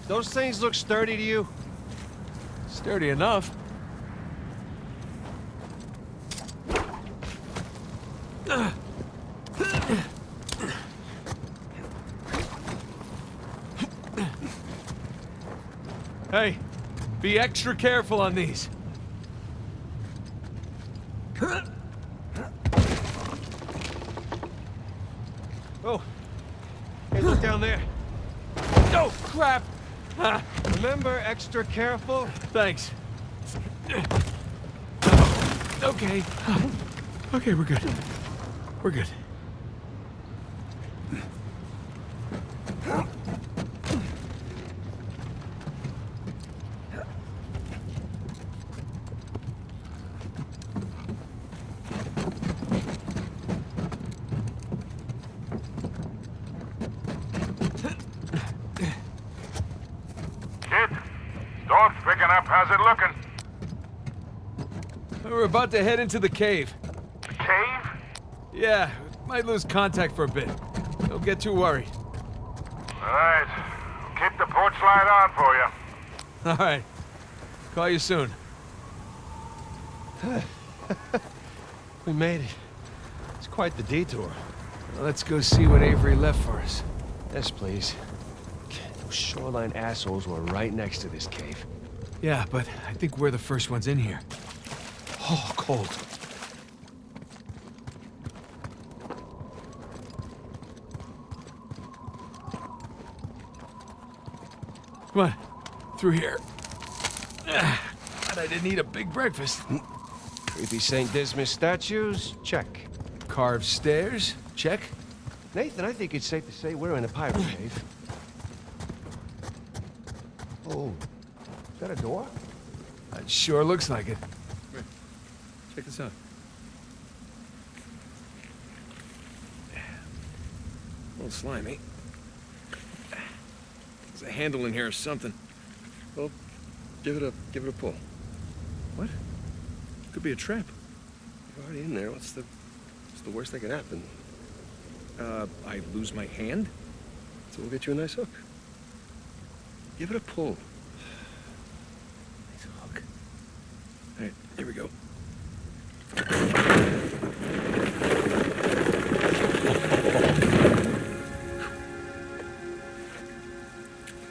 Those things look sturdy to you? Sturdy enough. Hey, be extra careful on these. Oh, hey, look down there. Oh, crap! Ah, Remember, extra careful? thanks. Okay. Okay, we're good. We're good. Kid, dog's picking up. How's it looking? We're about to head into the cave. Cave? Yeah, might lose contact for a bit. Don't get too worried. All right. Keep the porch light on for you. All right. Call you soon. We made it. It's quite the detour. Well, let's go see what Avery left for us. Yes, please. Those shoreline assholes were right next to this cave. Yeah, but I think we're the first ones in here. Oh, cold. Come on, through here. God, I didn't eat a big breakfast. Creepy St. Dismas statues? Check. Carved stairs? Check. Nathan, I think it's safe to say we're in a pirate cave. Oh, is that a door? It sure looks like it. Check this out. A little slimy. There's a handle in here or something. Well, give it a pull. What? Could be a trap. You're already in there. What's the worst that could happen? I lose my hand? So we'll get you a nice hook. Give it a pull. Nice hook. All right, here we go.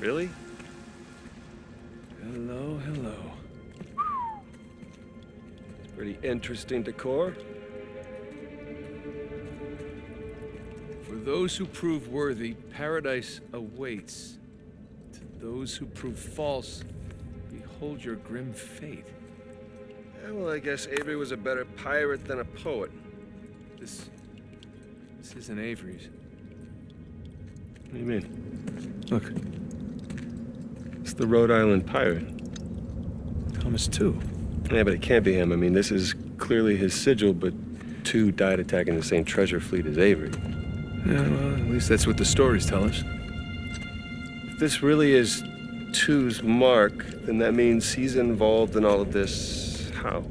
Really? Hello, hello. Pretty interesting decor. For those who prove worthy, paradise awaits. To those who prove false, behold your grim fate. Yeah, well, I guess Avery was a better pirate than a poet. This isn't Avery's. What do you mean? Look, It's the Rhode Island pirate. Thomas too. Yeah, but it can't be him. I mean, this is clearly his sigil, but two died attacking the same treasure fleet as Avery. Yeah, well, at least that's what the stories tell us. If this really is Two's mark, then that means he's involved in all of this. How?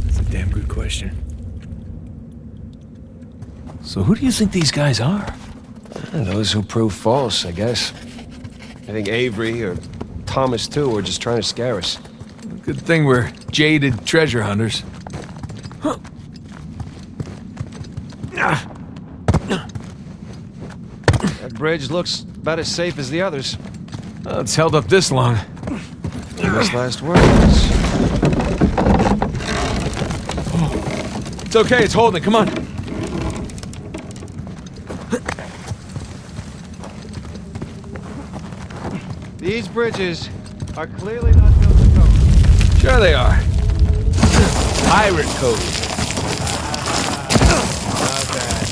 That's a damn good question. So who do you think these guys are? Those who prove false, I guess. I think Avery or Thomas, too, are just trying to scare us. Good thing we're jaded treasure hunters. Huh. That bridge looks about as safe as the others. Well, it's held up this long. Famous last words. Oh. It's okay, it's holding. Come on. These bridges are clearly not built to go. Sure they are. Pirate code. Not bad.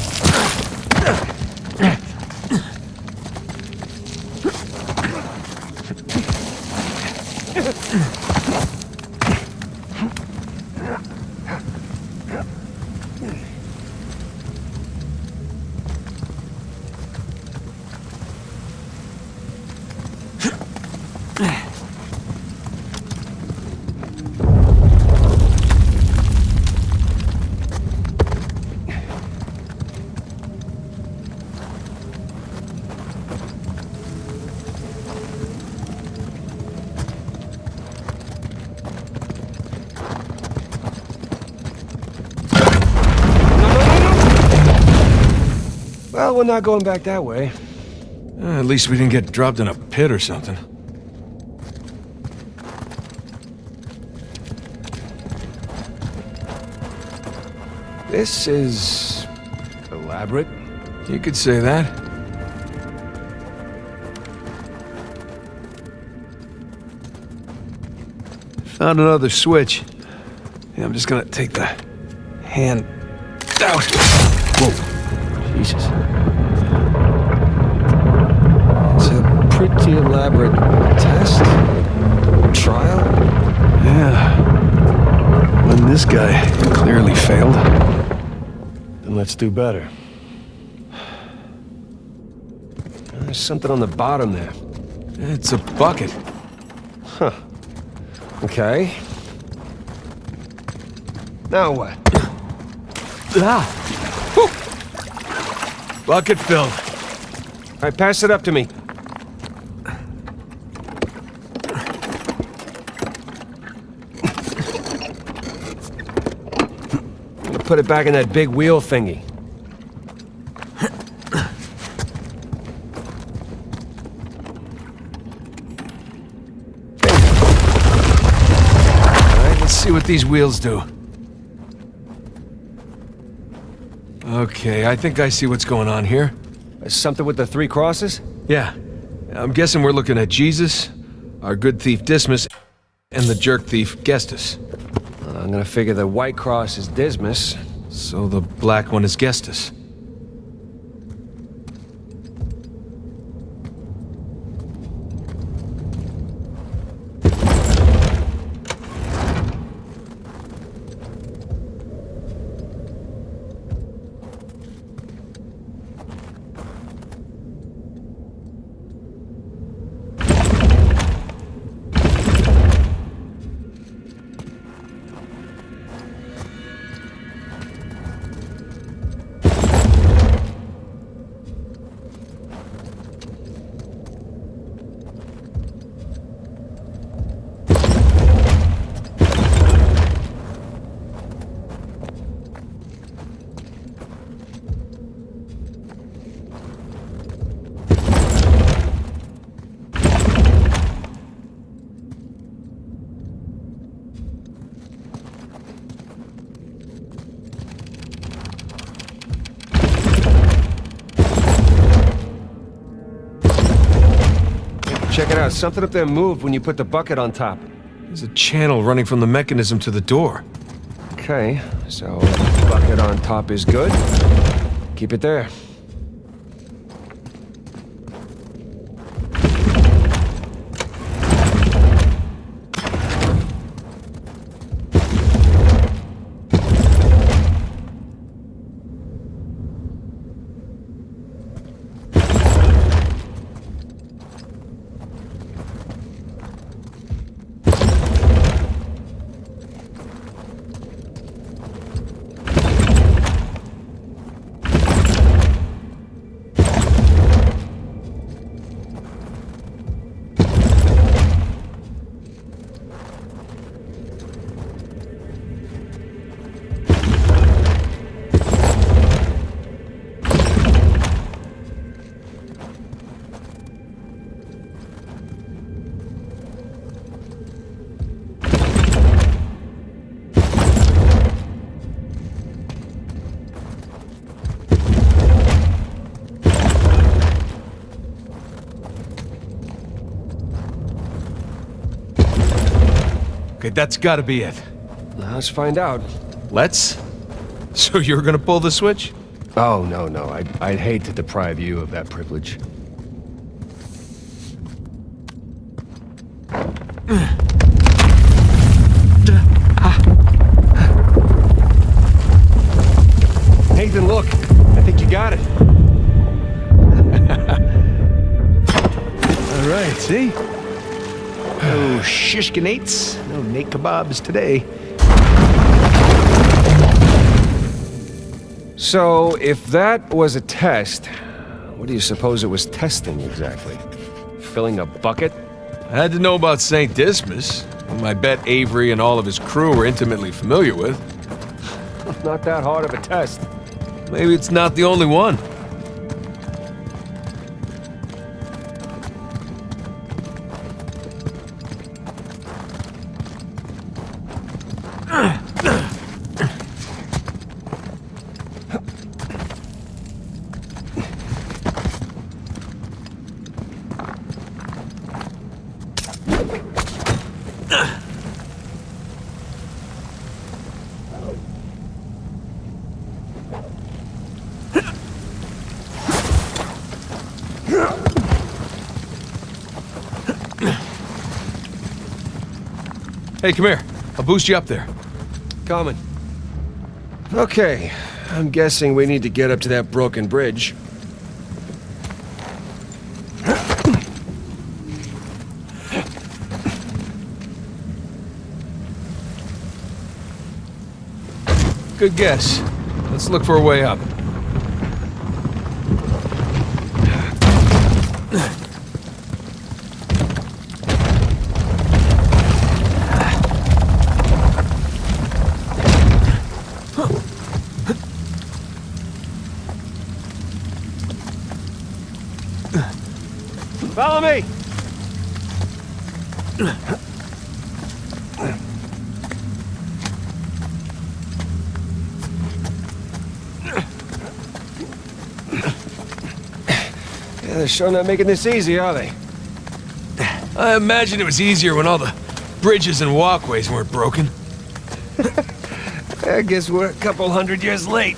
we're not going back that way. At least we didn't get dropped in a pit or something. This is elaborate. You could say that. Found another switch. Yeah, I'm just gonna take the hand out. Whoa. Jesus. It's a pretty elaborate test. Trial. Yeah. When this guy clearly failed. Then let's do better. There's something on the bottom there. It's a bucket. Huh. Okay. Now what? Ah! Whew. Bucket filled. All right, pass it up to me. I'm gonna put it back in that big wheel thingy. See what these wheels do. Okay, I think I see what's going on here. Something with the 3 crosses? Yeah. I'm guessing we're looking at Jesus, our good thief Dismas, and the jerk thief Gestus. I'm gonna figure the white cross is Dismas. So the black one is Gestus. Check it out. Something up there moved when you put the bucket on top. There's a channel running from the mechanism to the door. Okay, so bucket on top is good. Keep it there. Okay, that's gotta be it. Now let's find out. Let's? So you're gonna pull the switch? Oh, no. I'd hate to deprive you of that privilege. Nathan, look. I think you got it. All right, see? No shishkinates, no Nate kebabs today. So, if that was a test, what do you suppose it was testing exactly? Filling a bucket? I had to know about St. Dismas, whom I bet Avery and all of his crew were intimately familiar with. Not that hard of a test. Maybe it's not the only one. Hey, come here. I'll boost you up there. Coming. Okay, I'm guessing we need to get up to that broken bridge. Good guess. Let's look for a way up. Follow me! Yeah, they're sure not making this easy, are they? I imagine it was easier when all the bridges and walkways weren't broken. I guess we're a couple hundred years late.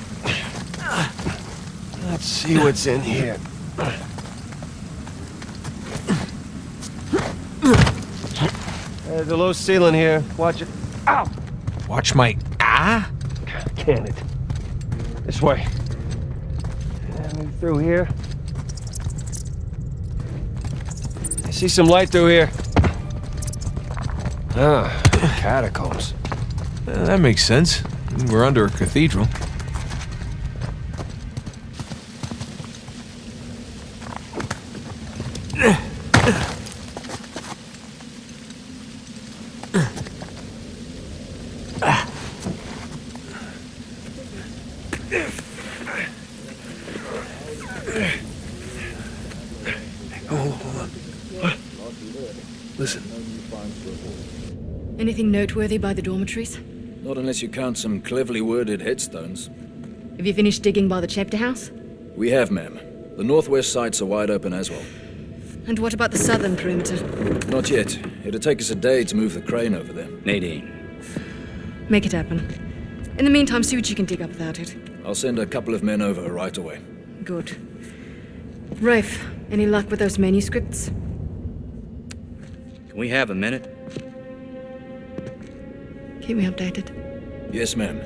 Let's see what's in here. There's a low ceiling here. Watch it. Ow! Watch my... Ah? Can it? This way. Move through here. I see some light through here. Ah, catacombs. That makes sense. We're under a cathedral. Listen. Anything noteworthy by the dormitories? Not unless you count some cleverly worded headstones. Have you finished digging by the chapter house? We have, ma'am. The northwest sites are wide open as well. And what about the southern perimeter? Not yet. It'll take us a day to move the crane over there. Nadine. Make it happen. In the meantime, see what you can dig up without it. I'll send a couple of men over right away. Good. Rafe, any luck with those manuscripts? Can we have a minute? Keep me updated. Yes, ma'am.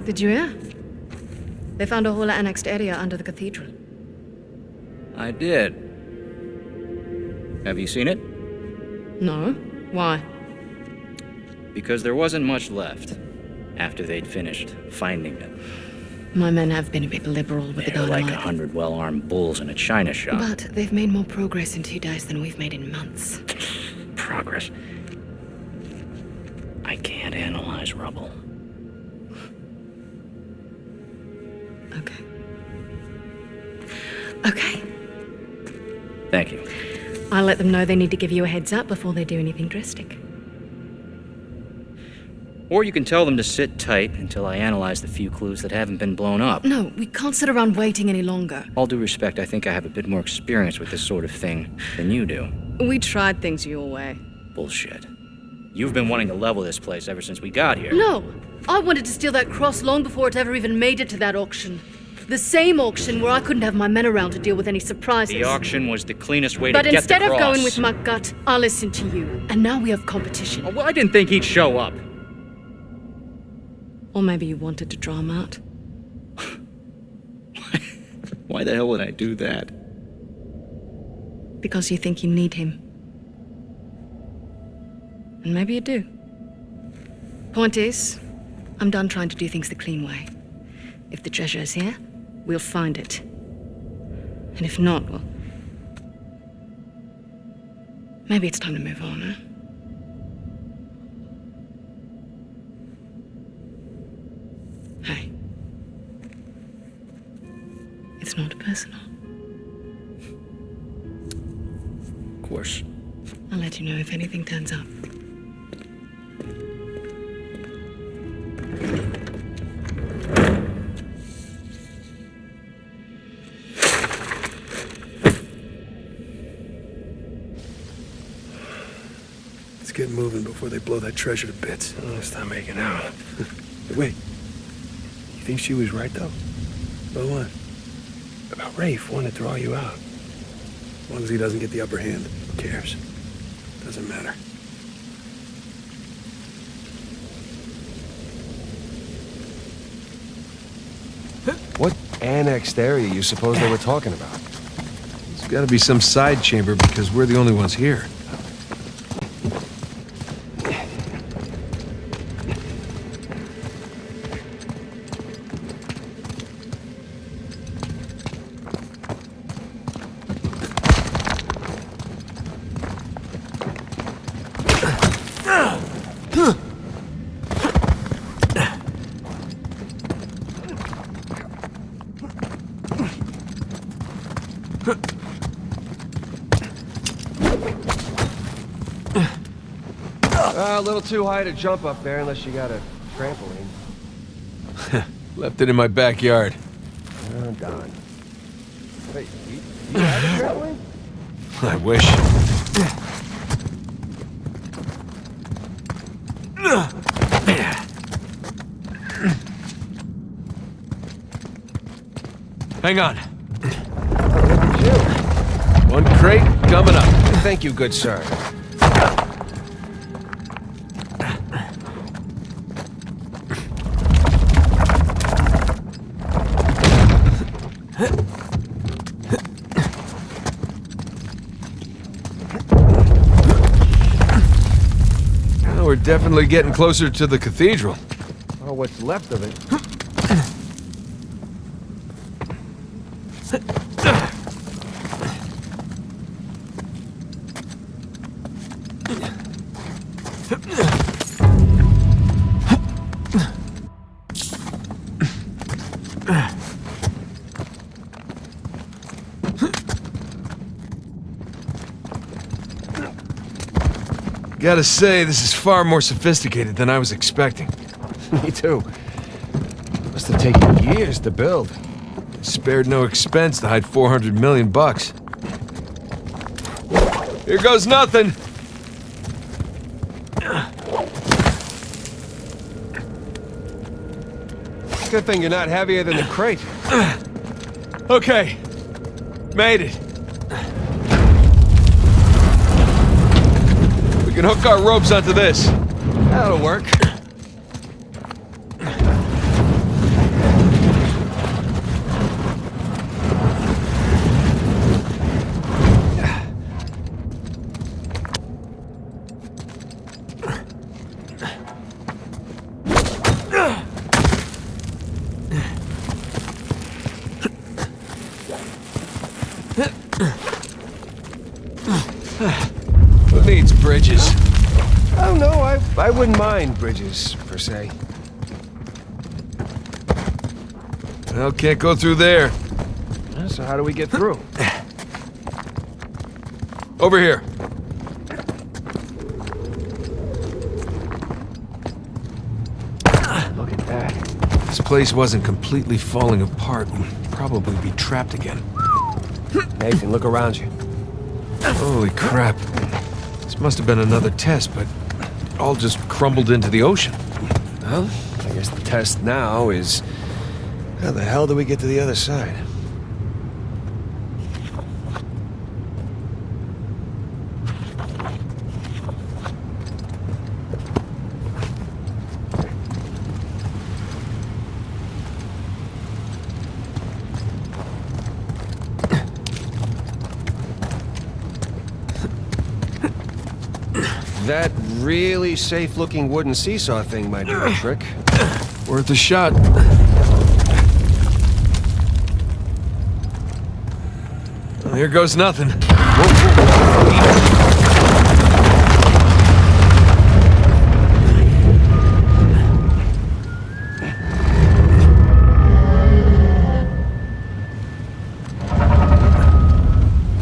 Did you hear? They found a whole annexed area under the cathedral. I did. Have you seen it? No? Why? Because there wasn't much left after they'd finished finding it. My men have been a bit liberal with the They're like dynamite. 100 well-armed bulls in a china shop. But they've made more progress in 2 days than we've made in months. Progress. I can't analyze rubble. Okay. Okay. Thank you. I'll let them know they need to give you a heads up before they do anything drastic. Or you can tell them to sit tight until I analyze the few clues that haven't been blown up. No, we can't sit around waiting any longer. All due respect, I think I have a bit more experience with this sort of thing than you do. We tried things your way. Bullshit. You've been wanting to level this place ever since we got here. No! I wanted to steal that cross long before it ever even made it to that auction. The same auction where I couldn't have my men around to deal with any surprises. The auction was the cleanest way to But get the instead of cross. going with my gut, I listened to you. And now we have competition. Oh, well, I didn't think he'd show up. Or maybe you wanted to draw him out. Why the hell would I do that? Because you think you need him. And maybe you do. Point is, I'm done trying to do things the clean way. If the treasure is here, we'll find it. And if not, well... maybe it's time to move on, huh? Hey. It's not personal. Of course. I'll let you know if anything turns up. Let's get moving before they blow that treasure to bits. Let's start making out. Wait. You think she was right, though? About what? About Rafe wanting to draw you out. As long as he doesn't get the upper hand, who cares? Doesn't matter. What annexed area you suppose they were talking about? There's gotta be some side chamber because we're the only ones here. A little too high to jump up there unless you got a trampoline. Left it in my backyard. Oh, darn. Wait, you have a trampoline? I wish. Hang on. One crate coming up. Thank you, good sir. Well, we're definitely getting closer to the cathedral. Oh, what's left of it. Gotta say, this is far more sophisticated than I was expecting. Me too. Must have taken years to build. Spared no expense to hide 400 million bucks. Here goes nothing! Good thing you're not heavier than the crate. Okay. Made it. We can hook our ropes onto this. That'll work. Who needs bridges? Oh, no, I wouldn't mind bridges, per se. Well, can't go through there. So how do we get through? Over here. Look at that. This place wasn't completely falling apart. We'd probably be trapped again. Nathan, look around you. Holy crap. This must have been another test, but it all just crumbled into the ocean. Well, I guess the test now is... how the hell do we get to the other side? That really safe-looking wooden seesaw thing might do a trick. Worth a shot. Well, here goes nothing.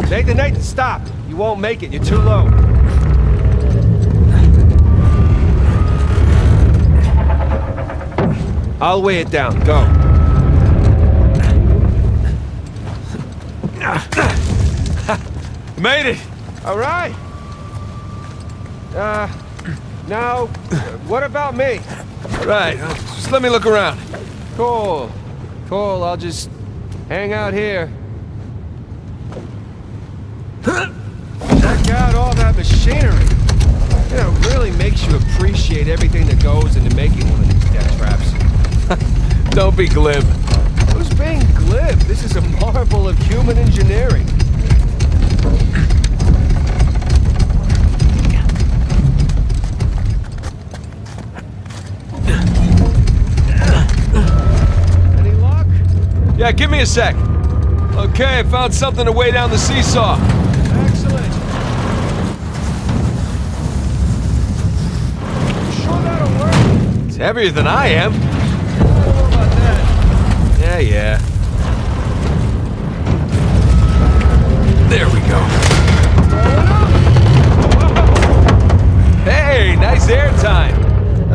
Nathan, stop! You won't make it, you're too low. I'll weigh it down. Go. Made it! All right. Now, what about me? Right, just let me look around. Cool. Cool, I'll just hang out here. Check out all that machinery. You know, it really makes you appreciate everything that goes into making one of these death traps. Don't be glib. Who's being glib? This is a marvel of human engineering. Any luck? Yeah, give me a sec. Okay, I found something to weigh down the seesaw. Excellent. You sure that'll work? It's heavier than I am. I don't know about that. Yeah. There we go. Hey, nice air time.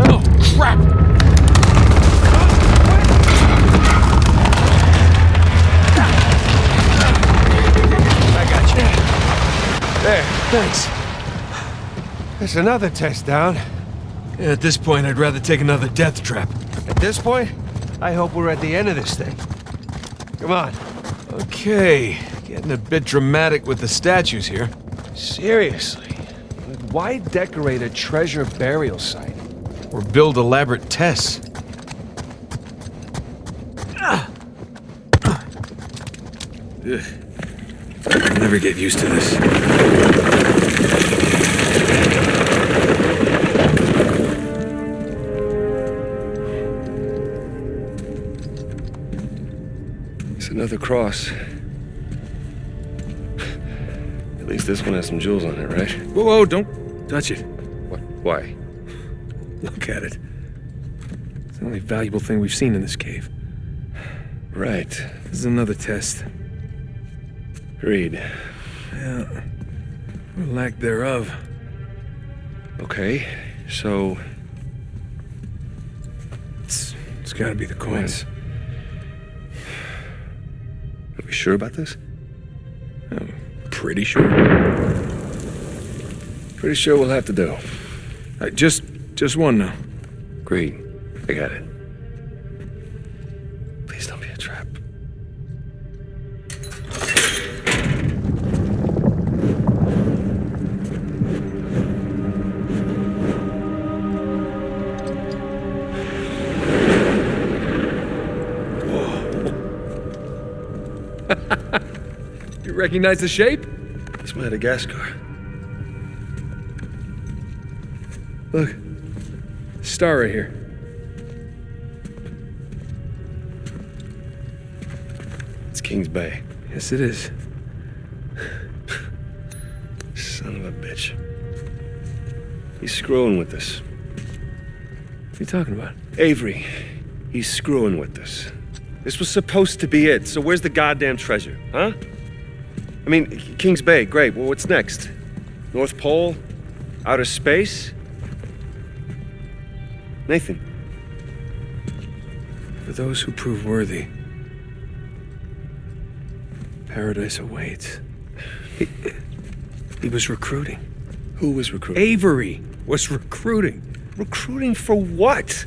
Oh, crap. There, thanks. There's another test down. Yeah, at this point, I'd rather take another death trap. At this point, I hope we're at the end of this thing. Come on. Okay, getting a bit dramatic with the statues here. Seriously, why decorate a treasure burial site? Or build elaborate tests? Ugh. I'll never get used to this. It's another cross. At least this one has some jewels on it, right? Whoa, don't touch it. What? Why? Look at it. It's the only valuable thing we've seen in this cave. Right. This is another test. Agreed. Yeah. Or lack thereof. Okay, so... It's gotta be the coins. Are we sure about this? I'm pretty sure. Pretty sure we'll have to do. Just one now. Agreed. I got it. Please don't be a trap. You recognize the shape? It's Madagascar. Look. Star right here. It's Kings Bay. Yes, it is. Son of a bitch. He's screwing with us. What are you talking about? Avery, he's screwing with us. This was supposed to be it, so where's the goddamn treasure, huh? I mean, Kings Bay, great. Well, what's next? North Pole? Outer space? Nathan. For those who prove worthy, paradise awaits. He was recruiting. Who was recruiting? Avery was recruiting. Recruiting for what?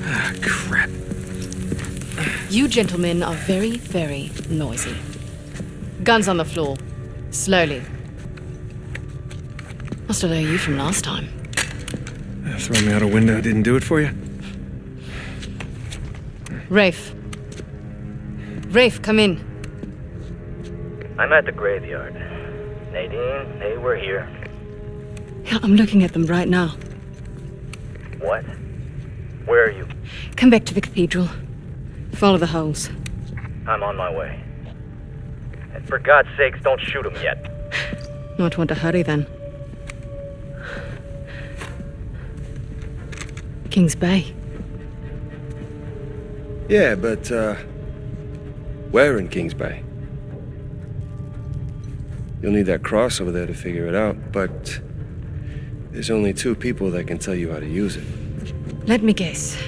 Ah, crap. You gentlemen are very, very noisy. Guns on the floor. Slowly. Must have known you from last time. Throw me out a window didn't do it for you? Rafe. Rafe, come in. I'm at the graveyard. Nadine, hey, we're here. Yeah, I'm looking at them right now. What? Where are you? Come back to the cathedral. Follow the holes. I'm on my way. And for God's sakes, don't shoot him yet. Not want to hurry then. Kings Bay. Yeah, but, where in Kings Bay? You'll need that cross over there to figure it out, but there's only 2 people that can tell you how to use it. Let me guess.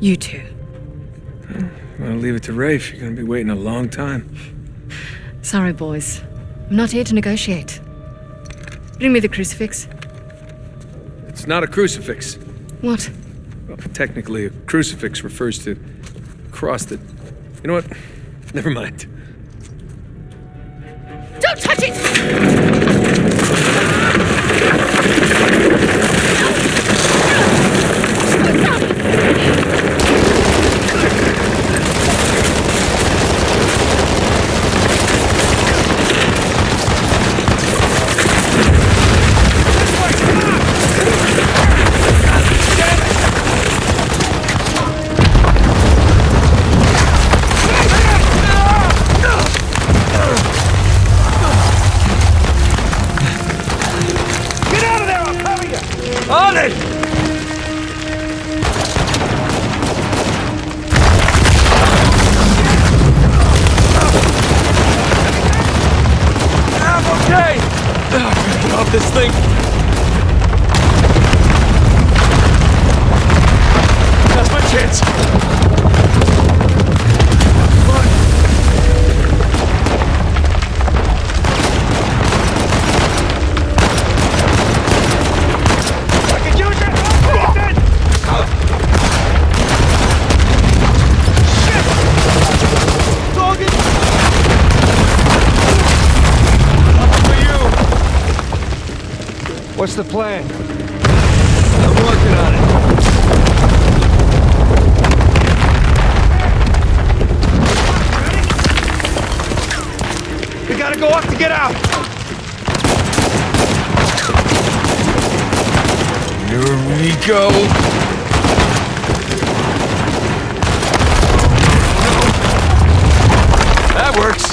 You two. I'll leave it to Rafe. You're gonna be waiting a long time. Sorry, boys. I'm not here to negotiate. Bring me the crucifix. It's not a crucifix. What? Well, technically, a crucifix refers to a cross that... You know what? Never mind. Don't touch it! On it! I'm okay! I gotta get off this thing! That's my chance! What's the plan? I'm working on it. We gotta go up to get out! Here we go! That works!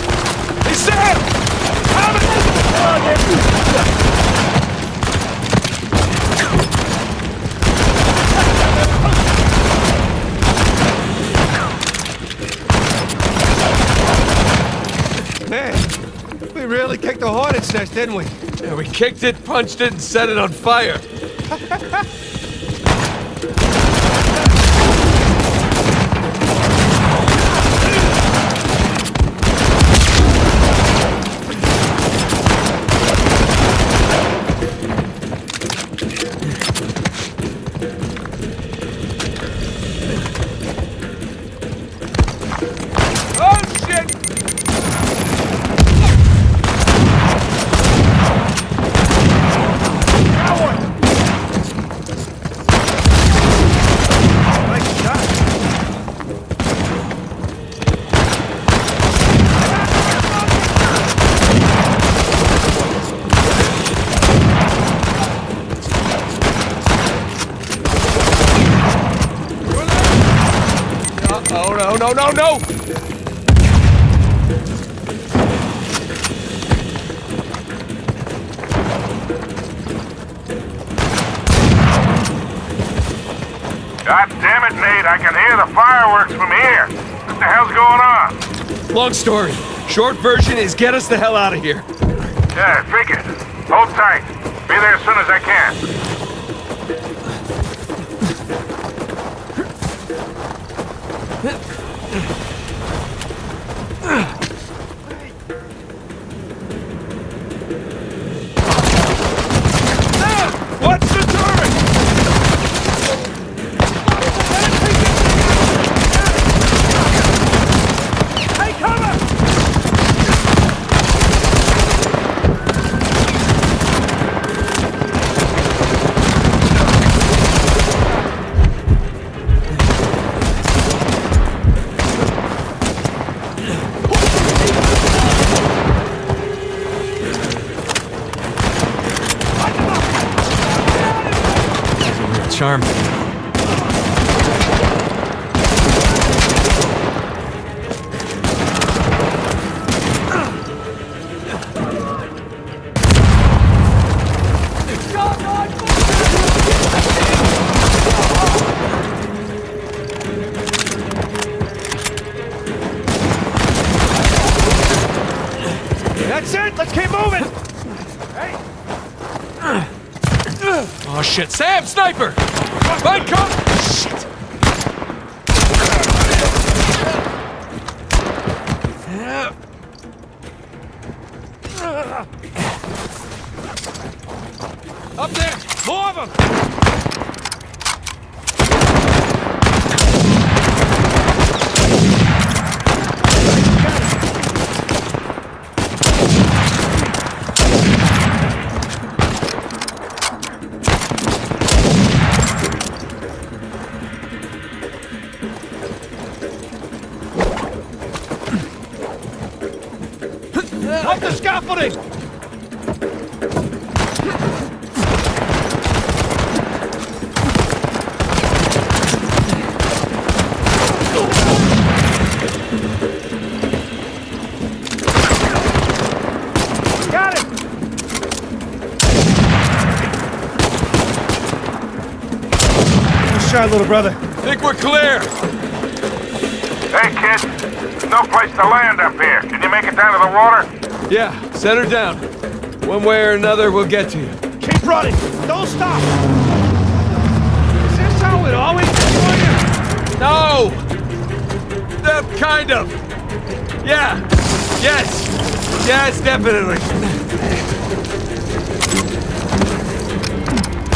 Hey, Sam! Man, we really kicked the hornet's nest, didn't we? Yeah, we kicked it, punched it, and set it on fire. No! God damn it, Nate, I can hear the fireworks from here. What the hell's going on? Long story. Short version is get us the hell out of here. Yeah, figured. Hold tight. Be there as soon as I can. What's the turret? Hey, cover! Charm. That's it! Let's keep moving! Hey! Oh shit, Sam! Sniper! Find cover! Shit! Up there! More of them! Up the scaffolding! Got it! Nice shot, little brother. Think we're clear. Hey, kid. There's no place to land up here. Can you make it down to the water? Yeah, set her down. One way or another, we'll get to you. Keep running! Don't stop! Is this how it always is for you? No! Kind of. Yeah. Yes. Yes, definitely.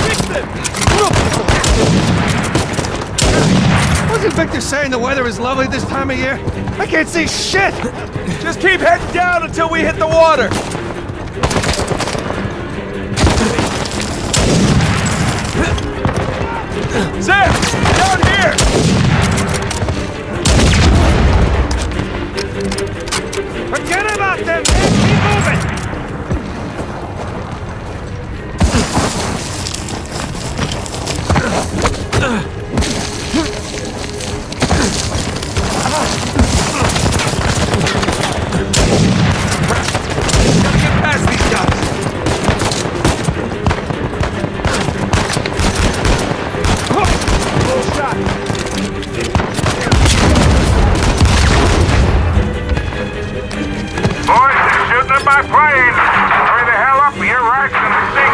Fix them! Wasn't Victor saying the weather is lovely this time of year? I can't see shit! Just keep heading down until we hit the water! Sam! Down here! Forget about them, man! Keep moving! Get past these guys! Shot! Boys, they're shooting at my plane. Hurry the hell up or your ride's gonna sink.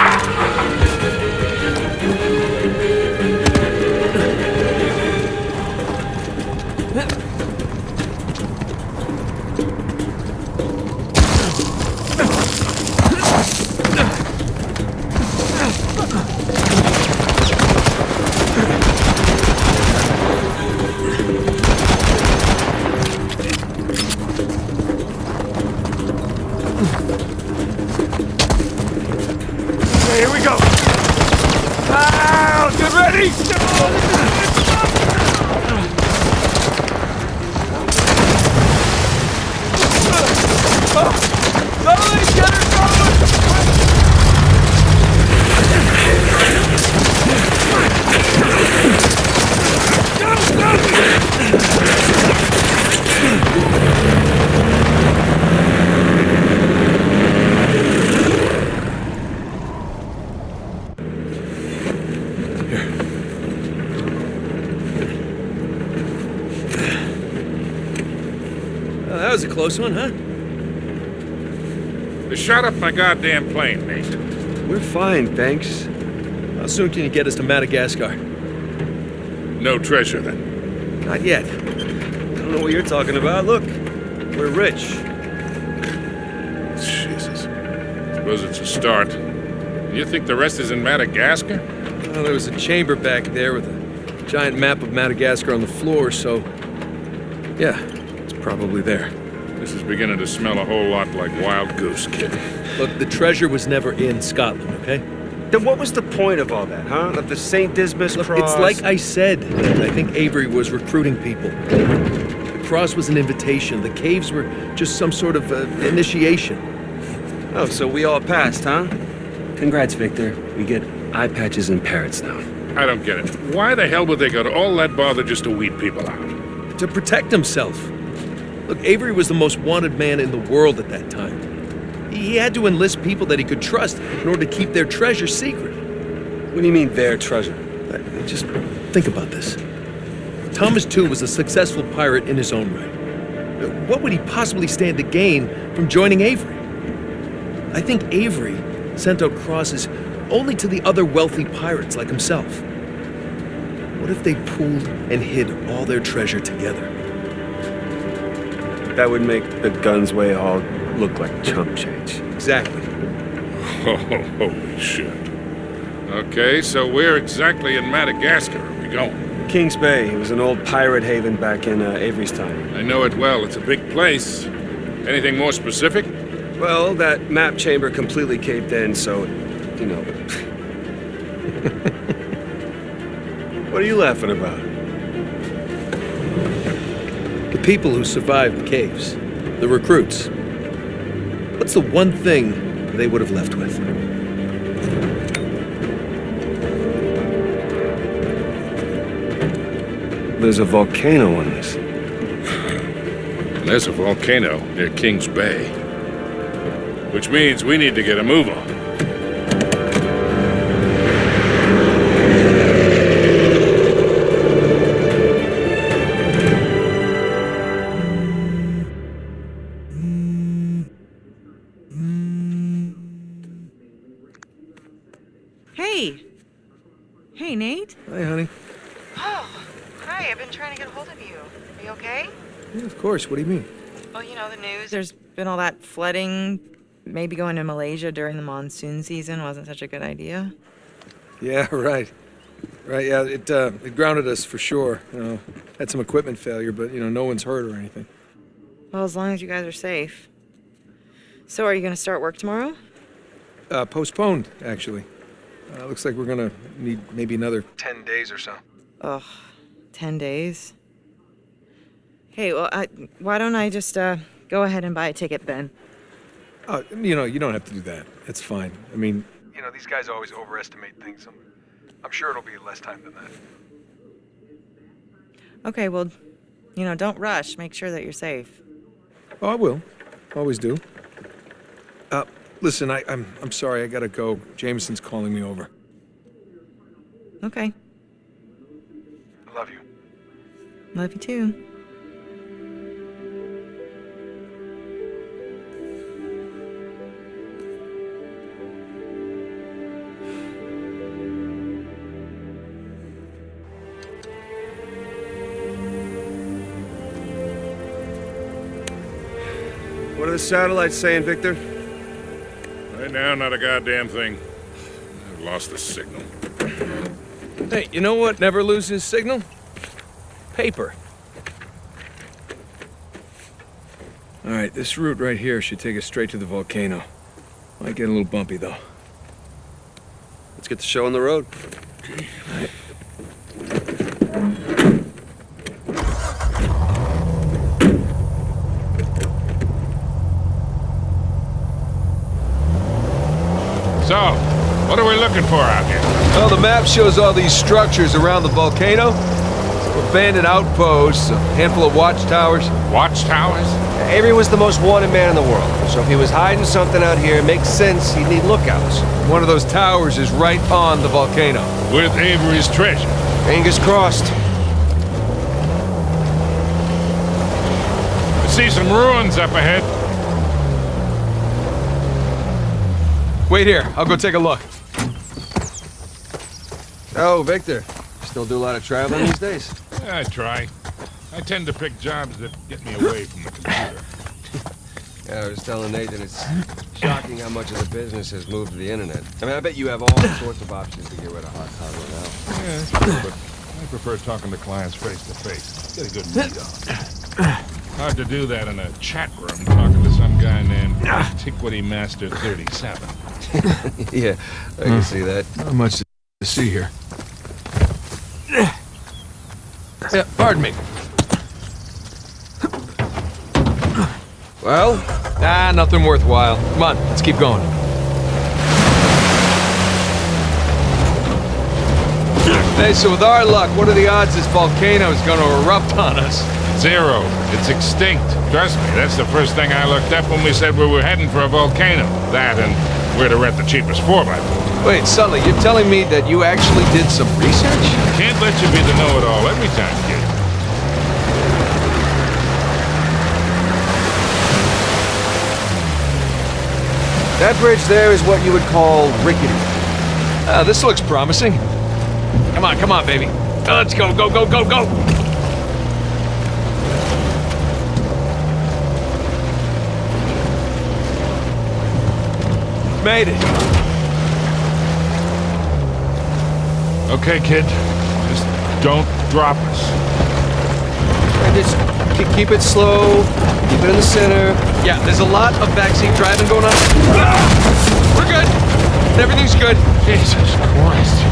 Here we go! Ah, get ready! Somebody get her That was a close one, huh? They shot up my goddamn plane, Nate. We're fine, thanks. How soon can you get us to Madagascar? No treasure, then. Not yet. I don't know what you're talking about. Look, we're rich. Jesus. Suppose it's a start. You think the rest is in Madagascar? Well, there was a chamber back there with a giant map of Madagascar on the floor, so... yeah, it's probably there. This is beginning to smell a whole lot like Wild Goose, kid. Look, the treasure was never in Scotland, okay? Then what was the point of all that, huh? Of the St. Dismas Look, cross? it's like I said. I think Avery was recruiting people. The cross was an invitation. The caves were just some sort of initiation. Oh, so we all passed, huh? Congrats, Victor. We get eye patches and parrots now. I don't get it. Why the hell would they go to all that bother just to weed people out? To protect himself. Look, Avery was the most wanted man in the world at that time. He had to enlist people that he could trust in order to keep their treasure secret. What do you mean, their treasure? Just think about this. Thomas, too, was a successful pirate in his own right. What would he possibly stand to gain from joining Avery? I think Avery sent out crosses only to the other wealthy pirates like himself. What if they pooled and hid all their treasure together? That would make the Gunsway all look like chump change. Exactly. Oh, holy shit. Okay, so where exactly in Madagascar are we going? Kings Bay. It was an old pirate haven back in Avery's time. I know it well. It's a big place. Anything more specific? Well, that map chamber completely caved in, so, you know. What are you laughing about? The people who survived the caves. The recruits. What's the one thing they would have left with? There's a volcano on this. There's a volcano near Kings Bay. Which means we need to get a move on. Hey. Hey, Nate. Hi, honey. Oh, hi. I've been trying to get a hold of you. Are you okay? Yeah, of course. What do you mean? Well, you know, the news. There's been all that flooding. Maybe going to Malaysia during the monsoon season wasn't such a good idea. Yeah, right. Right, yeah, it grounded us for sure. You know, had some equipment failure, but, you know, no one's hurt or anything. Well, as long as you guys are safe. So, are you going to start work tomorrow? Postponed, actually. Looks like we're gonna need maybe another 10 days or so. Ugh, 10 days? Hey, well, why don't I just, go ahead and buy a ticket then? You know, you don't have to do that. It's fine. I mean, you know, these guys always overestimate things. I'm sure it'll be less time than that. Okay, well, you know, don't rush. Make sure that you're safe. Oh, I will. Always do. Listen, I'm sorry. I gotta go. Jameson's calling me over. Okay. I love you. Love you too. What are the satellites saying, Victor? Right now, not a goddamn thing. I've lost the signal. Hey, you know what never loses signal? Paper. All right, this route right here should take us straight to the volcano. Might get a little bumpy, though. Let's get the show on the road. So, what are we looking for out here? Well, the map shows all these structures around the volcano. Some abandoned outposts, a handful of watchtowers. Watchtowers? Avery was the most wanted man in the world, so if he was hiding something out here, it makes sense he'd need lookouts. One of those towers is right on the volcano. With Avery's treasure. Fingers crossed. I see some ruins up ahead. Wait here, I'll go take a look. Oh, Victor. Still do a lot of traveling these days? I try. I tend to pick jobs that get me away from the computer. Yeah, I was telling Nate that it's shocking how much of the business has moved to the internet. I mean, I bet you have all sorts of options to get rid of hard hardware now. Yeah, it's true, but I prefer talking to clients face to face. Get a good read on. Hard to do that in a chat room talking to some guy named Antiquity Master 37. Yeah, I can see that. Not much to see here. Yeah, pardon me. Well? Nothing worthwhile. Come on, let's keep going. Hey, so with our luck, what are the odds this volcano is going to erupt on us? 0. It's extinct. Trust me, that's the first thing I looked up when we said we were heading for a volcano. That and where to rent the cheapest 4x4. Wait, Sully, you're telling me that you actually did some research? Can't let you be the know-it-all every time, kid. That bridge there is what you would call rickety. This looks promising. Come on, baby. Let's go, go, go, go, go! Made it. Okay, kid. Just don't drop us. And just keep it slow, keep it in the center. Yeah, there's a lot of backseat driving going on. We're good. Everything's good. Jesus Christ.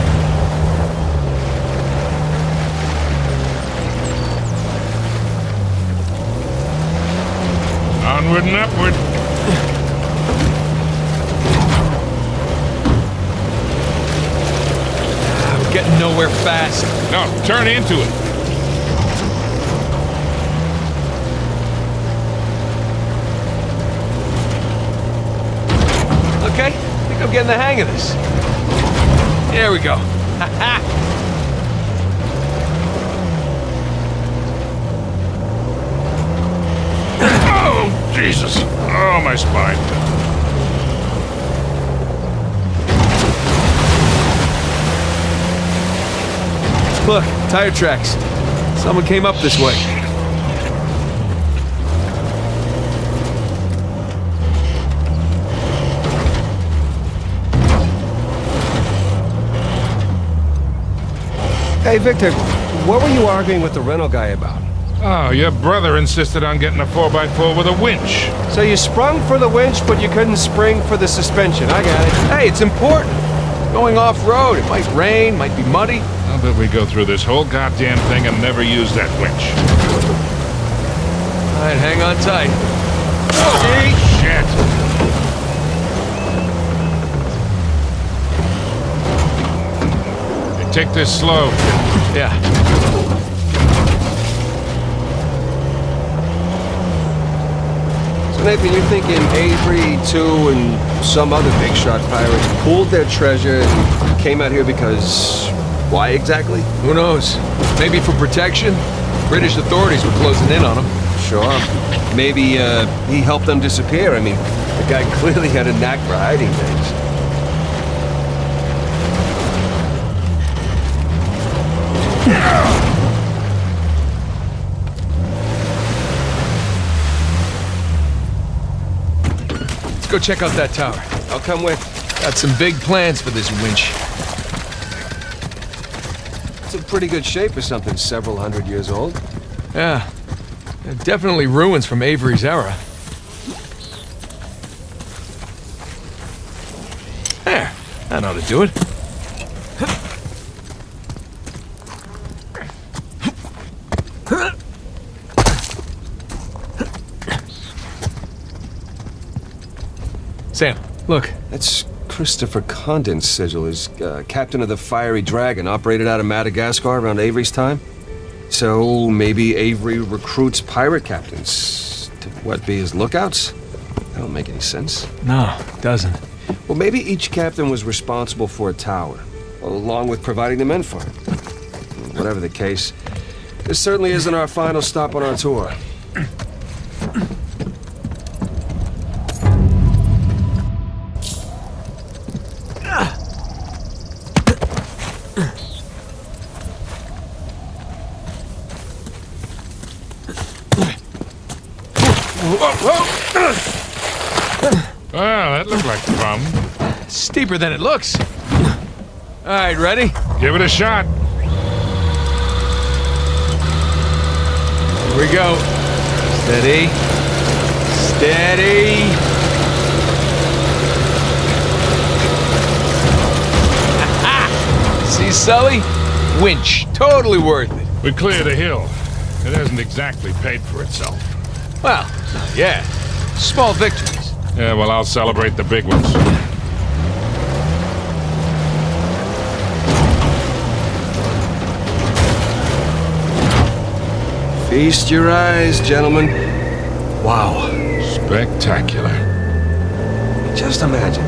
Onward and upward. We're getting nowhere fast. No, turn into it. Okay, I think I'm getting the hang of this. There we go. Oh, Jesus. Oh, my spine. Look, tire tracks. Someone came up this way. Hey, Victor, what were you arguing with the rental guy about? Oh, your brother insisted on getting a 4x4 with a winch. So you sprung for the winch, but you couldn't spring for the suspension. I got it. Hey, it's important. Going off-road, it might rain, might be muddy. How about we go through this whole goddamn thing and never use that winch? All right, hang on tight. Oh, shit. Hey, take this slow. Yeah. So, Nathan, you're thinking Avery, too, and some other big shot pirates pooled their treasure and came out here because... why exactly? Who knows? Maybe for protection? British authorities were closing in on them. Sure. Maybe he helped them disappear. I mean, the guy clearly had a knack for hiding things. Let's go check out that tower. I'll come with. Got some big plans for this winch. It's in pretty good shape for something several hundred years old. Yeah. Definitely ruins from Avery's era. There. That ought to do it. Sam, look. That's Christopher Condon's sigil. He's captain of the Fiery Dragon, operated out of Madagascar around Avery's time. So maybe Avery recruits pirate captains to, what, be his lookouts? That don't make any sense. No, it doesn't. Well, maybe each captain was responsible for a tower, along with providing the men for it. Whatever the case, this certainly isn't our final stop on our tour. Well, that looked like fun. Steeper than it looks. All right, ready? Give it a shot. Here we go. Steady. Steady. See, Sully? Winch. Totally worth it. We cleared a hill. It hasn't exactly paid for itself. Well, yeah. Small victories. Yeah, well, I'll celebrate the big ones. Feast your eyes, gentlemen. Wow. Spectacular. Just imagine.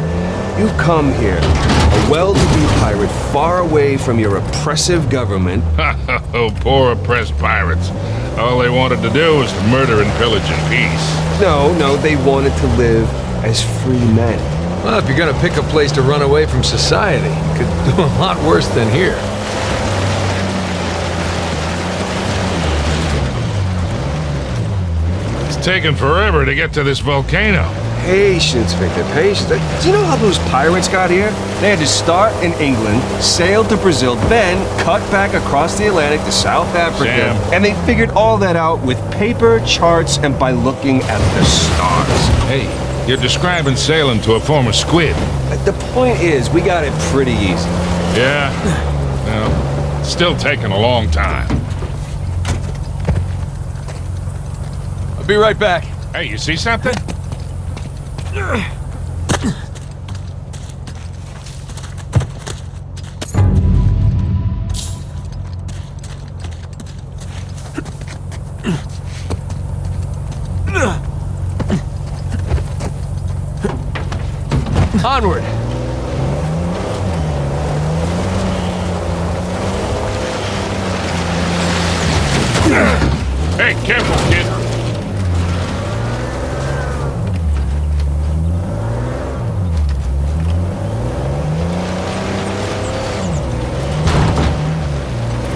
You've come here, a well-to-do pirate far away from your oppressive government. Oh, poor oppressed pirates. All they wanted to do was to murder and pillage in peace. No, they wanted to live as free men. Well, if you're gonna pick a place to run away from society, you could do a lot worse than here. It's taken forever to get to this volcano. Patience, Victor, patience. Do you know how those pirates got here? They had to start in England, sail to Brazil, then cut back across the Atlantic to South Africa. Sam. And they figured all that out with paper, charts, and by looking at the stars. Hey, you're describing sailing to a former squid. The point is, we got it pretty easy. Yeah? Well, it's still taking a long time. I'll be right back. Hey, you see something? Onward. Hey, careful, kid.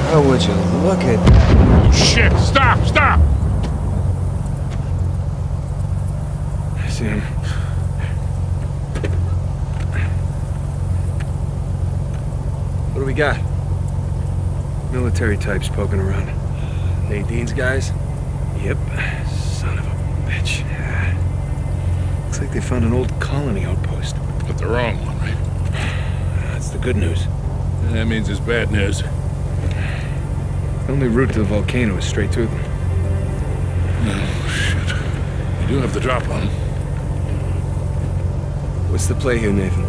How would you look at that? Oh, shit. Stop, stop. Sam. What do we got? Military types poking around. Nadine's guys? Yep. Son of a bitch. Looks like they found an old colony outpost. But the wrong one, right? That's the good news. That means it's bad news. The only route to the volcano is straight through them. Oh, shit. You do have the drop on them. What's the play here, Nathan?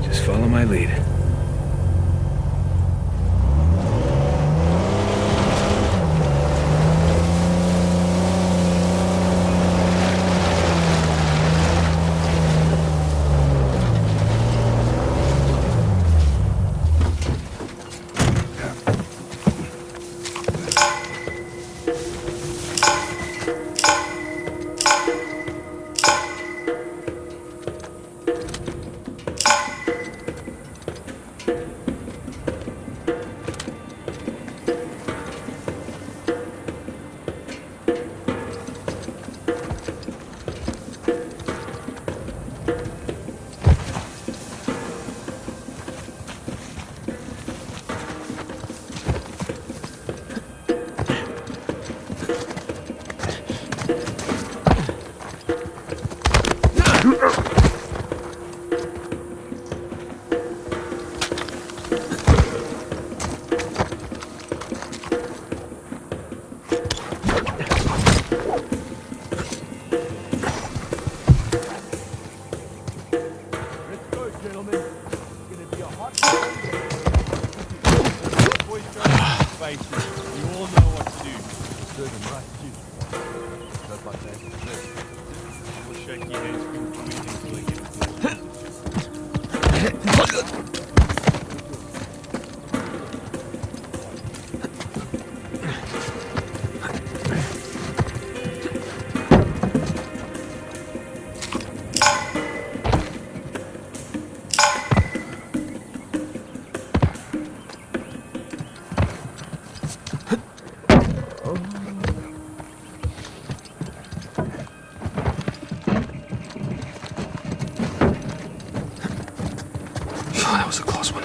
Just follow my lead. That was a close one.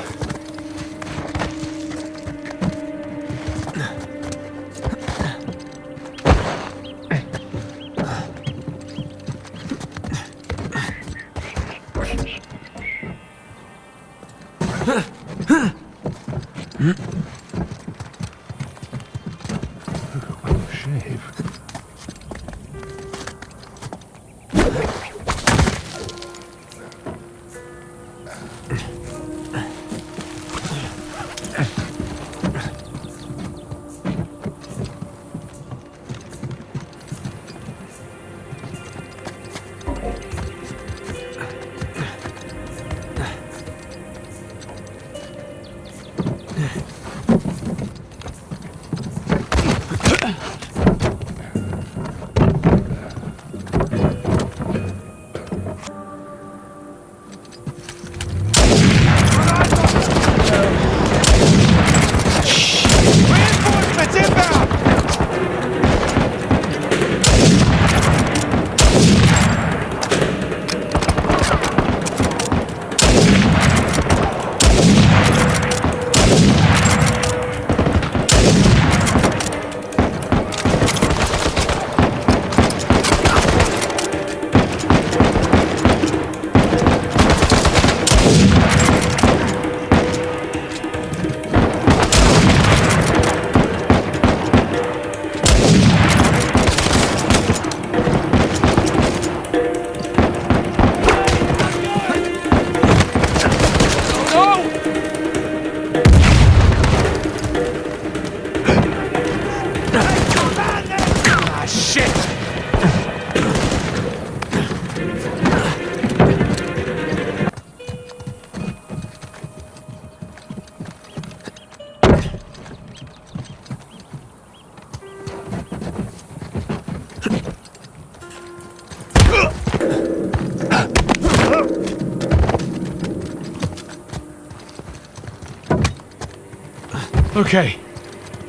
Okay.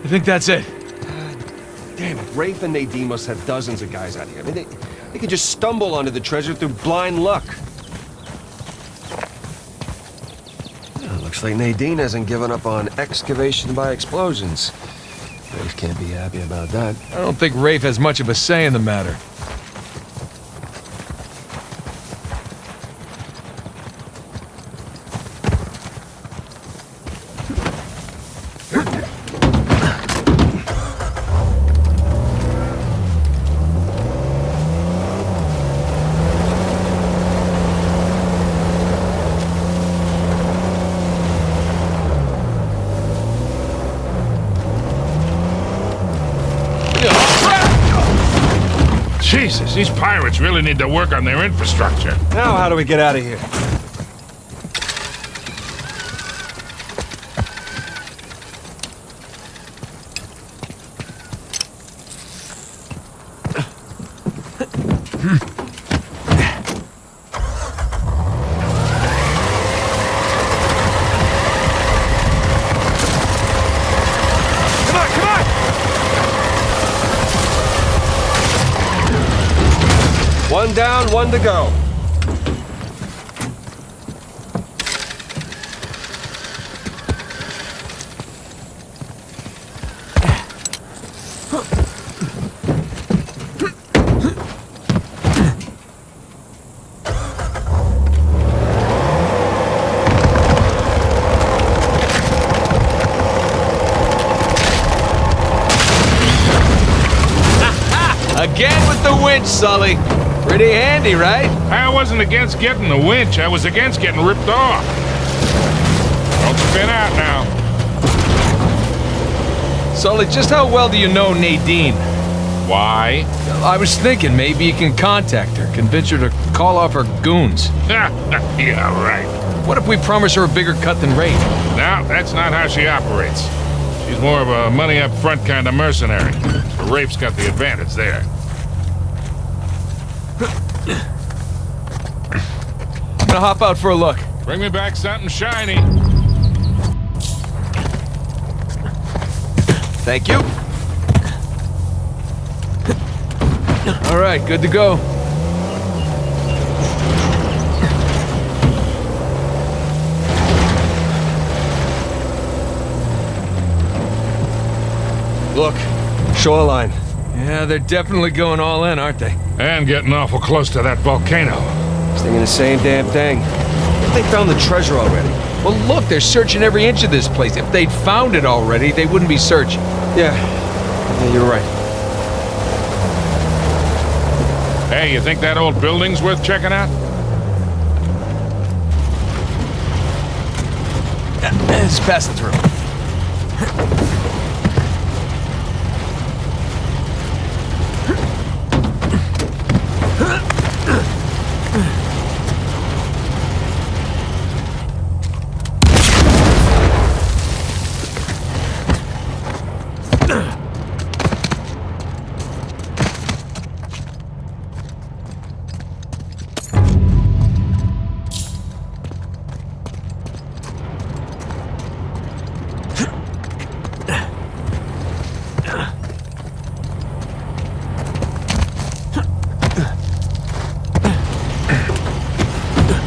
I think that's it. Damn it, Rafe and Nadine must have dozens of guys out here. I mean, they could just stumble onto the treasure through blind luck. Looks like Nadine hasn't given up on excavation by explosions. Rafe can't be happy about that. I don't think Rafe has much of a say in the matter. Jesus, these pirates really need to work on their infrastructure. Now how do we get out of here? One down, one to go. Again with the winch, Sully. Pretty handy, right? I wasn't against getting the winch. I was against getting ripped off. Don't spin out now. Sully, just how well do you know Nadine? Why? I was thinking maybe you can contact her, convince her to call off her goons. Yeah, right. What if we promise her a bigger cut than Rafe? No, that's not how she operates. She's more of a money-up-front kind of mercenary. So Rafe's got the advantage there. I'm gonna hop out for a look. Bring me back something shiny. Thank you. All right, good to go. Look, shoreline. Yeah, they're definitely going all in, aren't they? And getting awful close to that volcano. Thinking the same damn thing. If they found the treasure already. Well, look, they're searching every inch of this place. If they'd found it already, they wouldn't be searching. Yeah, you're right. Hey, you think that old building's worth checking out? It's passing through.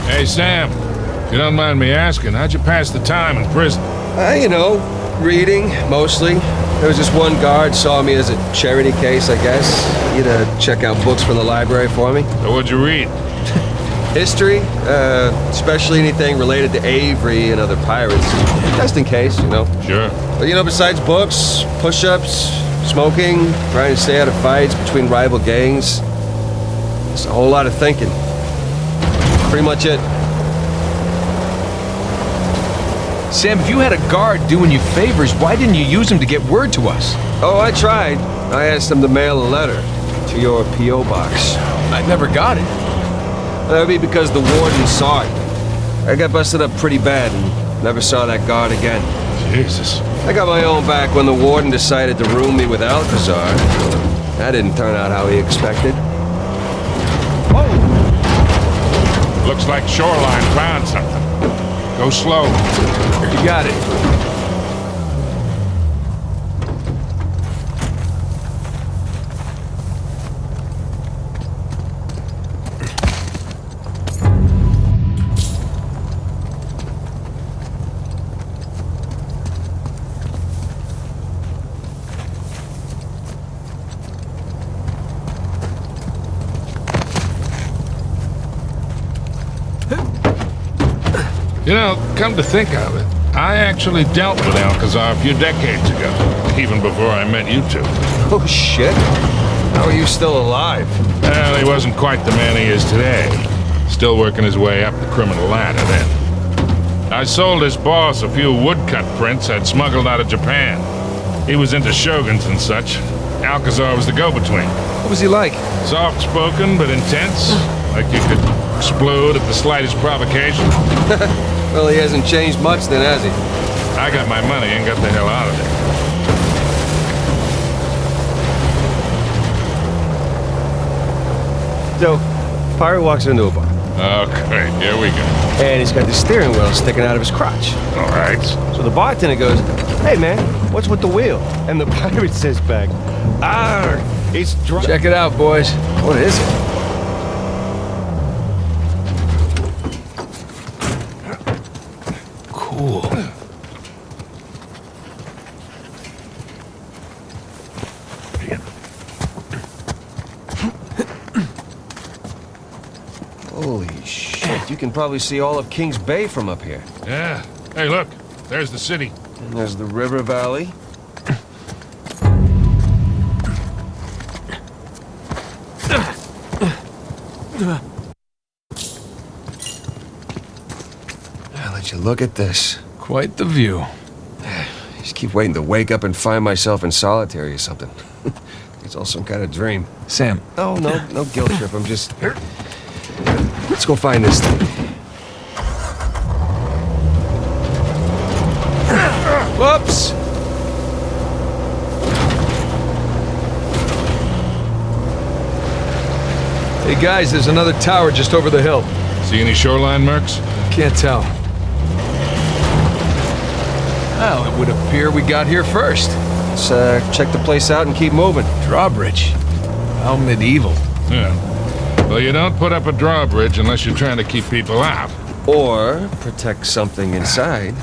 Hey, Sam, if you don't mind me asking, how'd you pass the time in prison? You know, reading, mostly. There was just one guard saw me as a charity case, I guess. He'd check out books from the library for me. So what'd you read? History, especially anything related to Avery and other pirates. Just in case, you know. Sure. But, you know, besides books, push-ups, smoking, trying to stay out of fights between rival gangs, it's a whole lot of thinking. Pretty much it. Sam, if you had a guard doing you favors, why didn't you use him to get word to us? Oh, I tried. I asked him to mail a letter to your P.O. box. I never got it. That would be because the warden saw it. I got busted up pretty bad and never saw that guard again. Jesus. I got my own back when the warden decided to room me with Alcazar. That didn't turn out how he expected. Looks like Shoreline found something. Go slow. You got it. know, come to think of it, I actually dealt with Alcazar a few decades ago, even before I met you two. Oh, shit. How are you still alive? Well, he wasn't quite the man he is today. Still working his way up the criminal ladder then. I sold his boss a few woodcut prints I'd smuggled out of Japan. He was into shoguns and such. Alcazar was the go-between. What was he like? Soft-spoken but intense, like you could explode at the slightest provocation. Well, he hasn't changed much then, has he? I got my money and got the hell out of there. So, pirate walks into a bar. Okay, here we go. And he's got the steering wheel sticking out of his crotch. All right. So the bartender goes, "Hey, man, what's with the wheel?" And the pirate says back, "Arr, it's dry." Check it out, boys. What is it? Cool. Holy shit, you can probably see all of Kings Bay from up here. Yeah. Hey, look. There's the city. And there's the river valley. I'll let you look at this. Quite the view. Just keep waiting to wake up and find myself in solitary or something. It's all some kind of dream. Sam. Oh, no guilt trip. I'm just... Let's go find this thing. Whoops! Hey guys, there's another tower just over the hill. See any shoreline marks? Can't tell. Well, it would appear we got here first. Let's check the place out and keep moving. Drawbridge. How medieval. Yeah. Well, you don't put up a drawbridge unless you're trying to keep people out. Or protect something inside.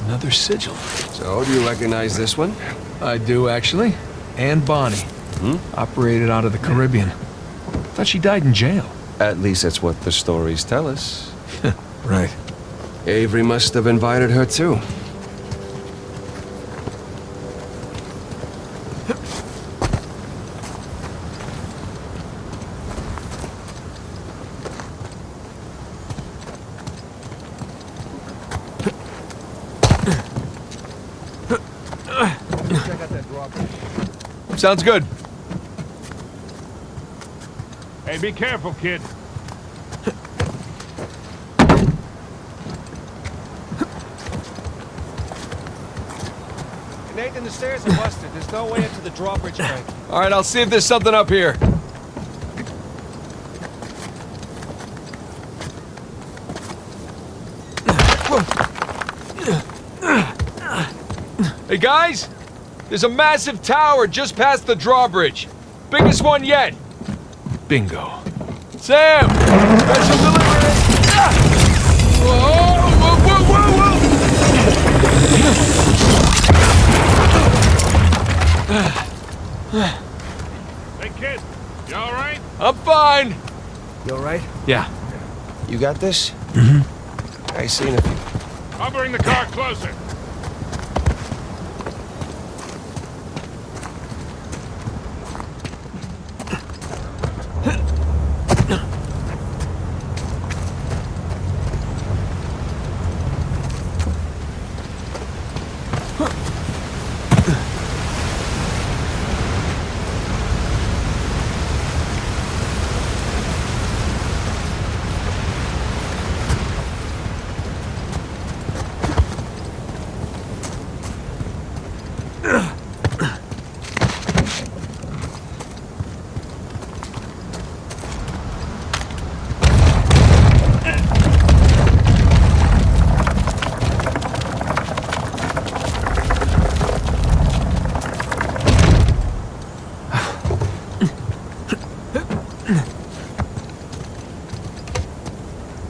Another sigil. So, do you recognize this one? I do, actually. Anne Bonny. Operated out of the Caribbean. Thought she died in jail. At least that's what the stories tell us. Right. Avery must have invited her too. Sounds good. Hey, be careful, kid. Nathan, the stairs are busted. There's no way into the drawbridge bank. All right, I'll see if there's something up here. Hey, guys! There's a massive tower just past the drawbridge. Biggest one yet. Bingo. Sam! Special delivery! Whoa, whoa, whoa, whoa! Hey, kid. You all right? I'm fine. You all right? Yeah. You got this? I seen it. I'll bring the car closer.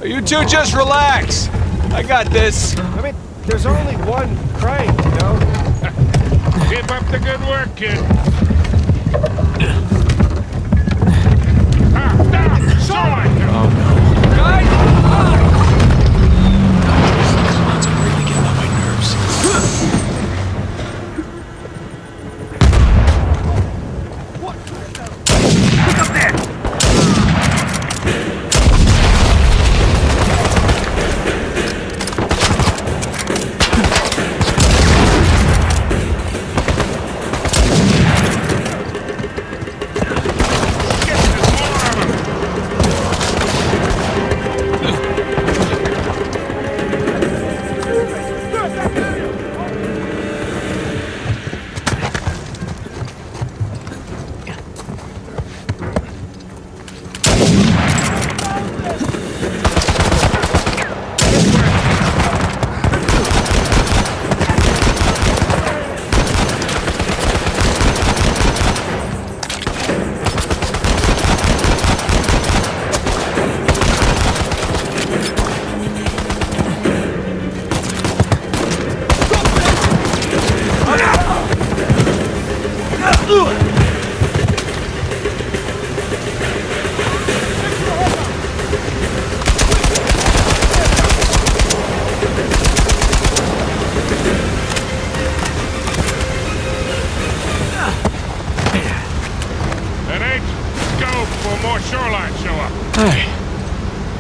You two just relax. I got this. I mean, there's only one crane, you know? Keep up the good work, kid. Down! Shoreline! Oh no. Guys! Clouds are really getting on my nerves.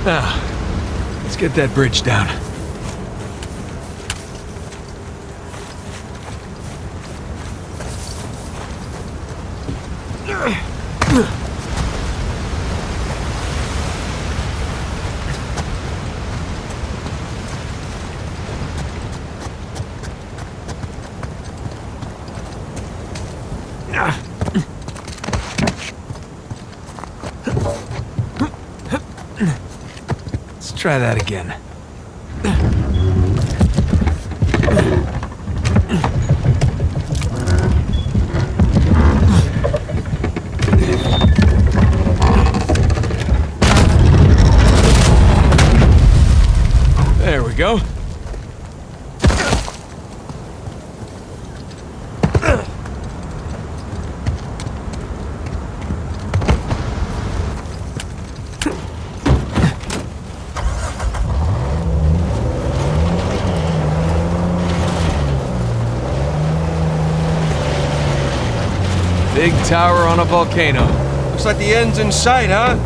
Now, let's get that bridge down. Let's try that again. There we go. Big tower on a volcano. Looks like the end's in sight, huh?